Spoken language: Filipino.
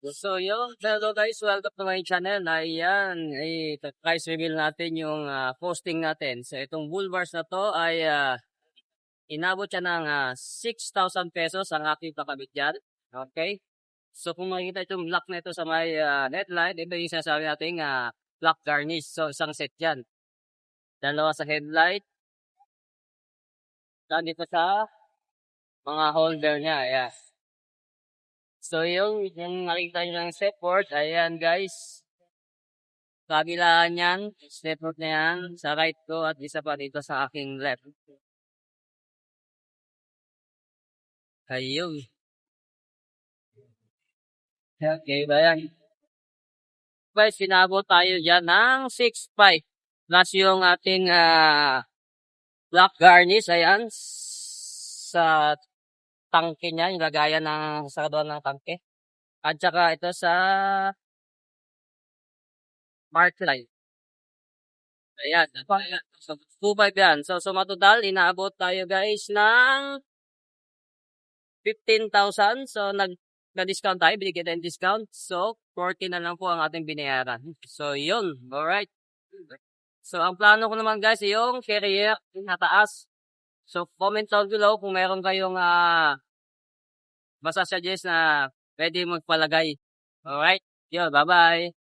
So yun, hello guys, welcome to my channel. Ayan, guys, reveal natin yung posting natin. So itong bull bars na to ay inabot siya ng 6,000 pesos ang aking kakabit dyan. Okay? So kung makikita itong lock na ito sa may headlight, ito yung sinasabi natin lock garnish. So isang set dyan. Dalawa sa headlight. Dito sa mga holder niya. Ayan. So yung nakikita nyo ng step board, ayan guys. Kabilaan yan, step board na yan, sa right ko at isa pa dito sa aking left. Ayun. Okay ba yan? Guys, sinabot tayo dyan ng 6.5. Plus yung ating black garnish, ayan. Sa tangke niya, yung lagayan ng sakaduan ng tangke. At saka ito sa mark line. Ayan. So, 2.5 yan. So, matotal, inaabot tayo guys ng 15,000. So, nag-discount tayo. Binigyan tayo ng discount. So, 40 na lang po ang ating binayaran. So, yun. Alright. So, ang plano ko naman guys, yung carrier na taas. So, comment down below kung meron kayong basta suggest na pwede magpalagay. Alright. Yun. Bye-bye.